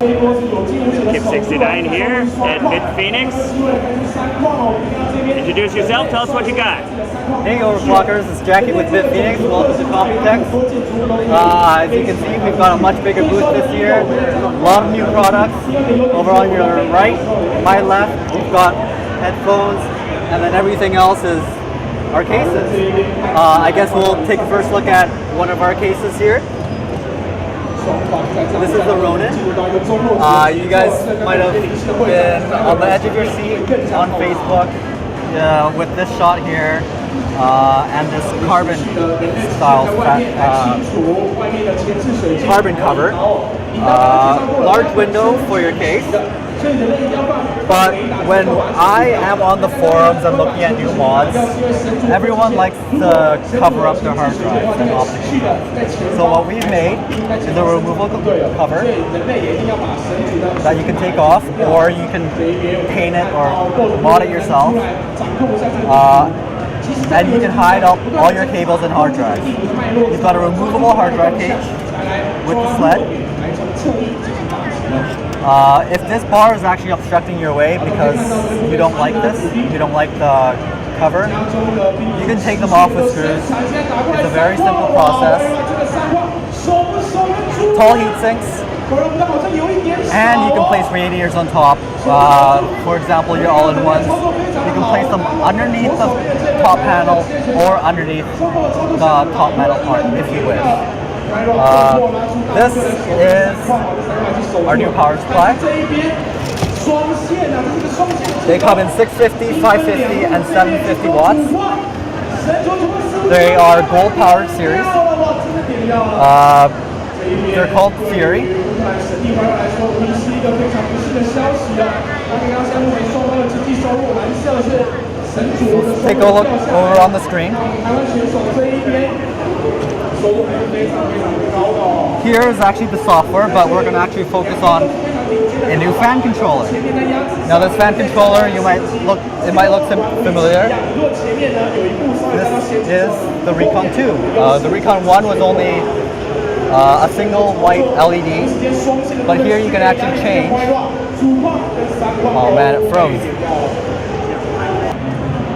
Kip69 here at Bitfenix. Introduce yourself, tell us what you got. Hey overclockers, it's Jacky with Bitfenix. Welcome to Computex. As you can see, we've got a much bigger booth this year. A lot of new products. Over on your right, my left, we've got headphones, and then everything else is our cases. I guess we'll take a first look at one of our cases here. This is the Ronin. You guys might have been on the edge of your seat on Facebook with this shot here and this carbon style carbon cover. Large window for your case. But when I am on the forums and looking at new mods, everyone likes to cover up their hard drives and optical drives. So what we've made is a removable cover that you can take off, or you can paint it or mod it yourself. And you can hide up all your cables and hard drives. You've got a removable hard drive cage with the sled. If this bar is actually obstructing your way because you don't like this, you don't like the cover, you can take them off with screws. It's a very simple process. Tall heat sinks, and you can place radiators on top. For example, your all-in-ones, you can place them underneath the top panel or underneath the top metal part if you wish. This is our new power supply. They come in 650, 550, and 750 watts. They are gold powered series. They're called Fury. Let's take a look over on the screen. Here is actually the software, but we're going to actually focus on a new fan controller. Now this fan controller, it might look familiar. This is the Recon 2. The Recon 1 was only a single white LED, but here you can actually change. Oh man, it froze.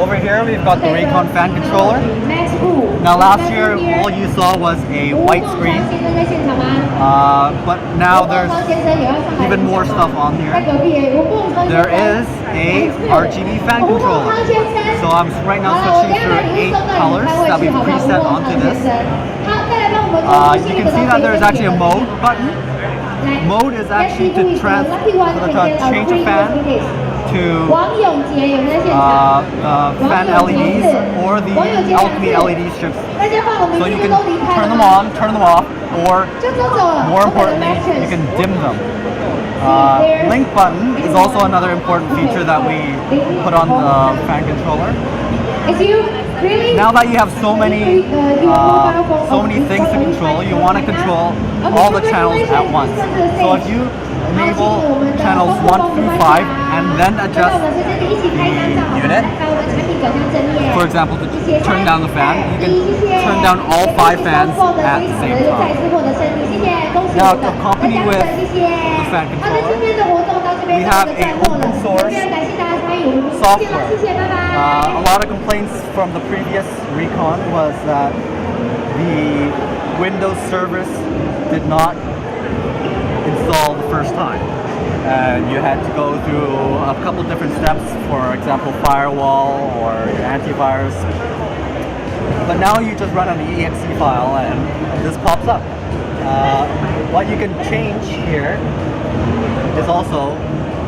Over here we've got the Recon fan controller. Now last year all you saw was a white screen, but now there's even more stuff on here. There is a RGB fan controller. So I'm right now switching through 8 colors that we've preset onto this. You can see that there's actually a mode button. Mode is actually to change a fan to fan LEDs or the Alchemy LED strips. So you can turn them on, turn them off, or more importantly, you can dim them. Link button is also another important feature that we put on the fan controller. Now that you have so many things to control, you want to control all the channels at once. So if you enable channels 1 through 5 and then adjust the unit, for example, to turn down the fan, you can turn down all 5 fans at the same time. Now to accompany with the fan controller, we have a open source software. A lot of complaints from the previous Recon was that the Windows service did not install the first time, and you had to go through a couple of different steps, for example firewall or your antivirus, but now you just run an exe file and this pops up. What you can change here is also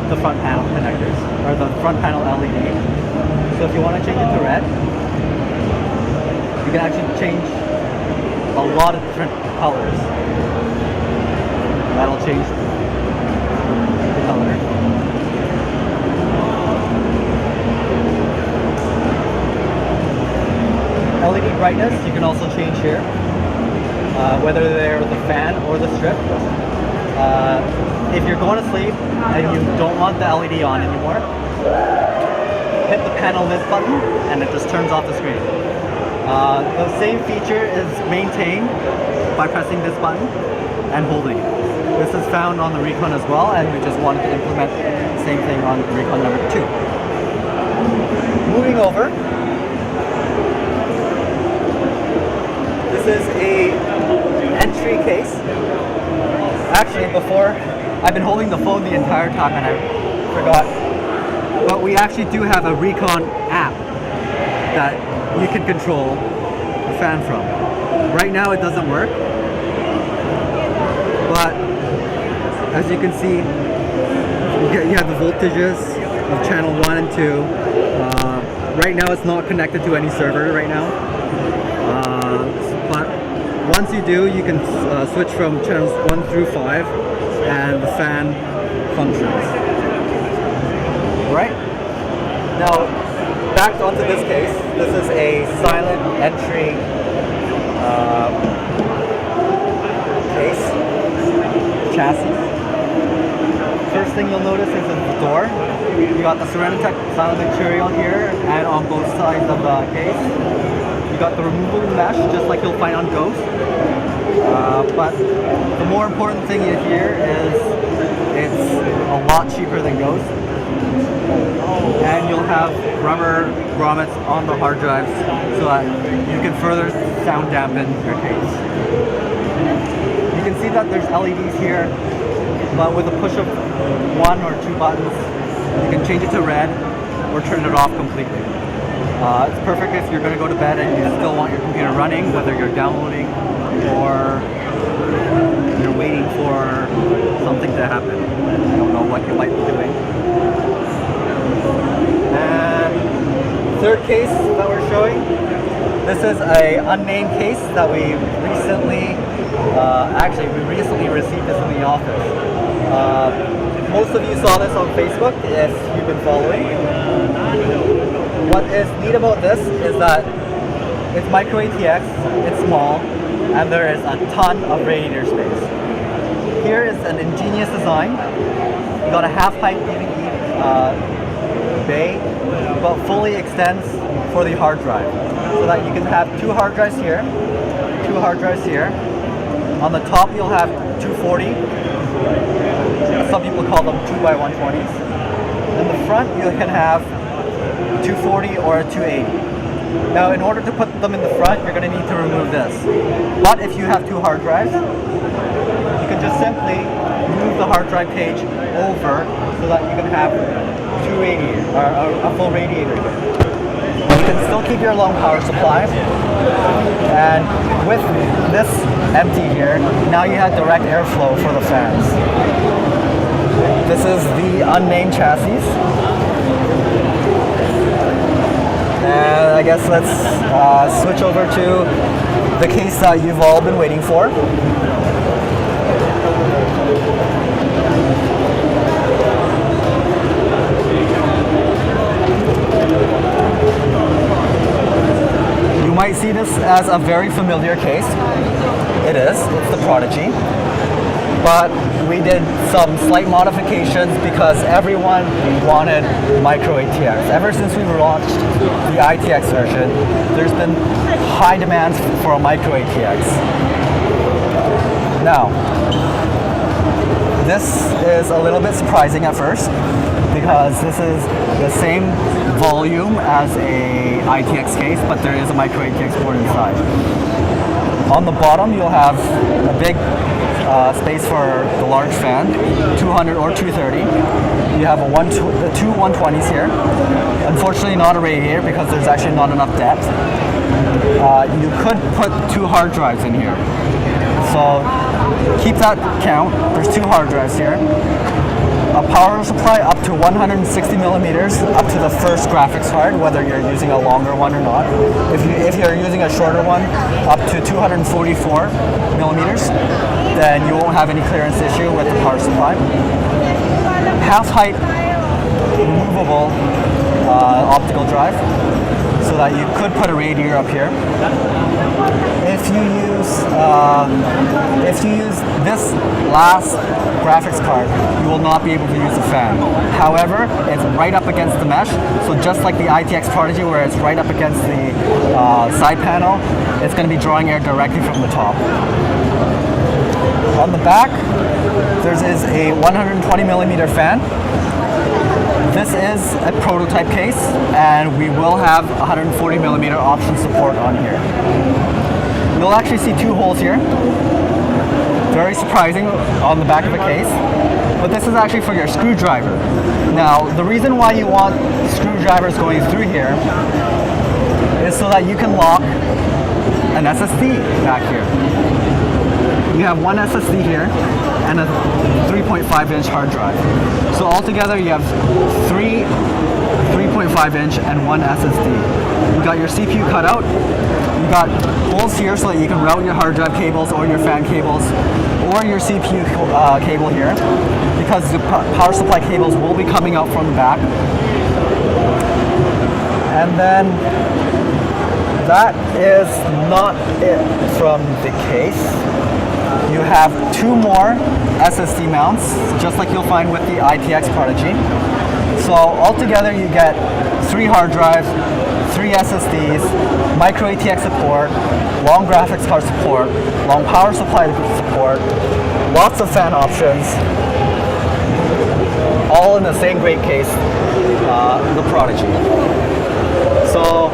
the front panel connectors, or the front panel LED. So if you want to change it to red, you can actually change a lot of different colors. That'll change the color. LED brightness you can also change here, whether they're the fan or the strip. If you're going to sleep and you don't want the LED on anymore, hit the panel lift button and it just turns off the screen. The same feature is maintained by pressing this button and holding it. This is found on the Recon as well, and we just wanted to implement the same thing on Recon number 2. Moving over, this is a entry case. Actually, before, I've been holding the phone the entire time and I forgot. But we actually do have a Recon app that you can control the fan from. Right now it doesn't work, but as you can see, you have the voltages of channel 1 and 2. Right now it's not connected to any server right now, but once you do, you can switch from channels 1 through 5 and the fan functions. Right? Now, back onto this case. This is a silent entry case, chassis. First thing you'll notice is the door. You got the Serenitech silent material here and on both sides of the case. You got the removable mesh, just like you'll find on Ghost. But the more important thing here is it's a lot cheaper than Ghost. And you'll have rubber grommets on the hard drives so that you can further sound dampen your case. You can see that there's LEDs here, but with a push of 1 or 2 buttons, you can change it to red or turn it off completely. It's perfect if you're going to go to bed and you still want your computer running, whether you're downloading or you're waiting for something to happen. I don't know what you might be doing. And third case that we're showing, this is a unnamed case that we recently, we recently received this in the office. Most of you saw this on Facebook if you've been following. What is neat about this is that it's micro ATX, it's small, and there is a ton of radiator space. Here is an ingenious design. You got a half-height DVD bay, but fully extends for the hard drive, so that you can have 2 hard drives here, 2 hard drives here. On the top you'll have 240. Some people call them 2x120s. In the front you can have 240 or a 280. Now, in order to put them in the front, you're going to need to remove this. But if you have 2 hard drives, you can just simply move the hard drive page over so that you can have 280 or a full radiator here. You can still keep your long power supply. And with this empty here, now you have direct airflow for the fans. This is the unnamed chassis. And I guess let's switch over to the case that you've all been waiting for. You might see this as a very familiar case. It is. It's the Prodigy. But we did some slight modifications because everyone wanted micro ATX. Ever since we launched the ITX version, there's been high demands for a micro ATX. Now, this is a little bit surprising at first because this is the same volume as a ITX case, but there is a micro ATX board inside. On the bottom, you'll have a big space for the large fan, 200 or 230. You have the 2 120s here. Unfortunately, not a radiator because there's actually not enough depth. You could put 2 hard drives in here. So keep that count. There's 2 hard drives here. A power supply up to 160 millimeters up to the first graphics card, whether you're using a longer one or not. If you're using a shorter one, up to 244 millimeters, then you won't have any clearance issue with the power supply. Half height removable optical drive, so that you could put a radiator up here. If you use this last graphics card, you will not be able to use the fan. However, it's right up against the mesh, so just like the ITX Prodigy where it's right up against the side panel, it's going to be drawing air directly from the top. On the back, There is a 120 millimeter fan. This is a prototype case, and we will have 140 millimeter option support on here. You'll actually see two holes here. Very surprising on the back of a case. But this is actually for your screwdriver. Now, the reason why you want screwdrivers going through here is so that you can lock an SSD back here. You have one SSD here and a 3.5-inch hard drive. So altogether you have three 3.5-inch and one SSD. You got your CPU cut out. You got holes here so that you can route your hard drive cables or your fan cables or your CPU cable here, because the power supply cables will be coming out from the back. And then that is not it from the case. You have two more SSD mounts, just like you'll find with the ITX Prodigy. So altogether you get 3 hard drives, 3 SSDs, micro ATX support, long graphics card support, long power supply support, lots of fan options, all in the same great case, the Prodigy. So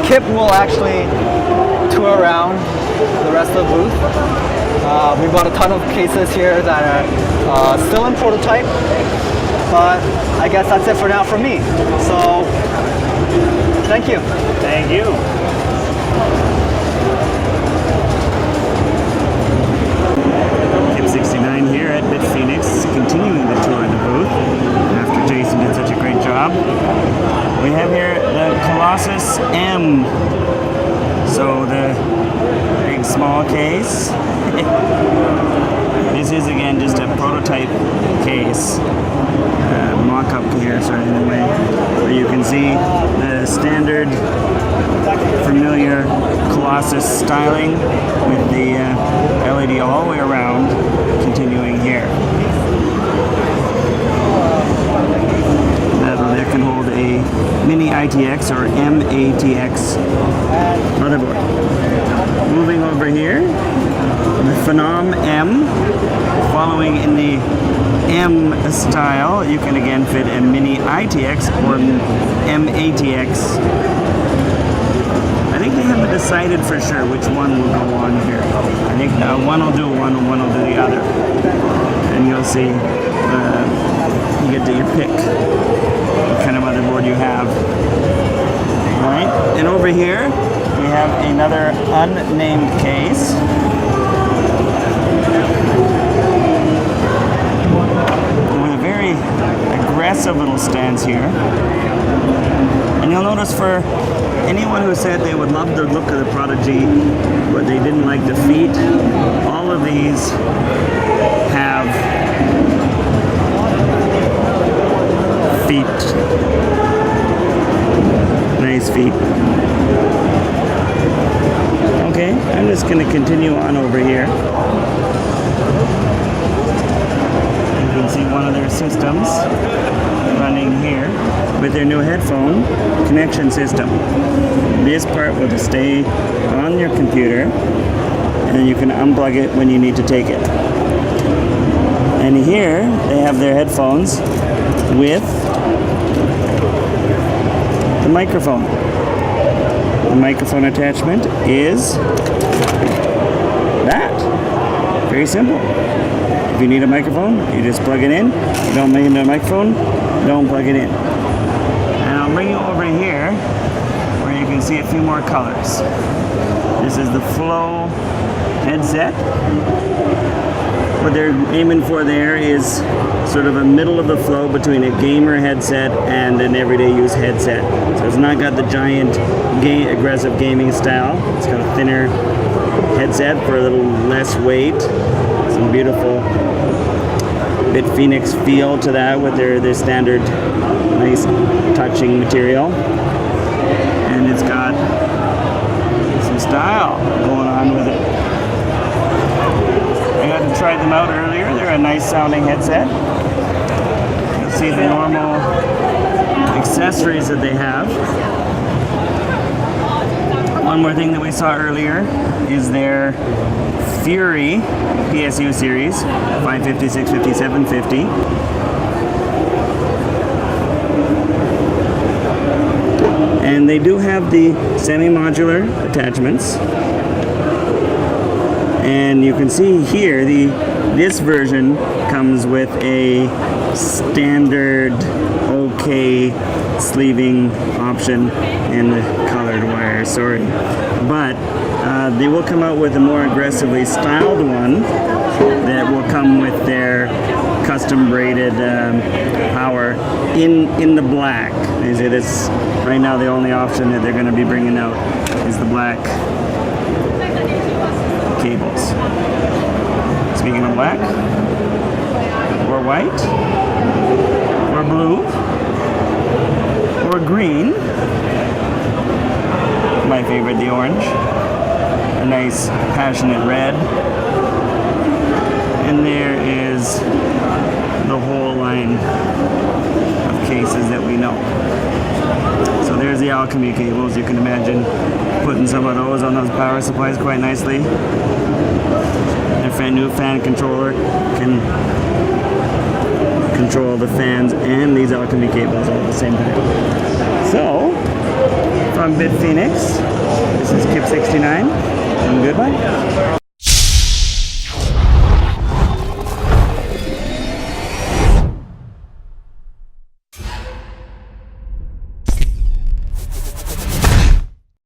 Kip will actually tour around the rest of the booth. We've got a ton of cases here that are still in prototype, but I guess that's it for now from me. So, thank you. Thank you. Kip 69 here at Bitfenix, continuing the tour of the booth after Jason did such a great job. We have here the Colossus M. So the big small case. This is again just a prototype case, mock-up here, so anyway, where you can see the standard familiar Colossus styling with the LED all the way around, continuing here. That can hold a mini ITX or MATX motherboard. Moving over here, the Phenom M. Following in the M style, you can again fit a mini ITX or MATX. I think they haven't decided for sure which one will go on here. I think one will do one and one will do the other. And you'll see, you get to your pick what kind of motherboard you have. Alright, and over here we have another unnamed case. With a very aggressive little stance here. And you'll notice for anyone who said they would love the look of the Prodigy, but they didn't like the feet, all of these have feet. Nice feet. Okay, I'm just going to continue on over here. You can see one of their systems running here with their new headphone connection system. This part will just stay on your computer, and then you can unplug it when you need to take it. And here they have their headphones with the microphone. The microphone attachment is that. Very simple. If you need a microphone, you just plug it in. You don't need a microphone, don't plug it in. And I'll bring you over here where you can see a few more colors. This is the Flow headset. What they're aiming for there is sort of a middle of the flow between a gamer headset and an everyday use headset. So it's not got the giant aggressive gaming style. It's got a thinner headset for a little less weight. Some beautiful Bitfenix feel to that with their standard nice touching material. And it's got some style going on with it. I got to try them out earlier. They're a nice sounding headset. You'll see the normal accessories that they have. One more thing that we saw earlier is their Fury PSU series, 550, 650, 750. And they do have the semi-modular attachments. And you can see here, this version comes with a standard OK sleeving option and colored wire, sorry. But they will come out with a more aggressively styled one that will come with their custom braided power in the black. They say this right now the only option that they're going to be bringing out is the black cables. Speaking of black, or white, or blue, or green. My favorite, the orange. A nice passionate red. And there is the whole line of cases that we know. So there's the Alchemy cables. You can imagine putting some of those on those power supplies quite nicely. The new fan controller can control the fans and these Alchemy cables all at the same time. So, from Bitfenix, this is Kip69, and goodbye.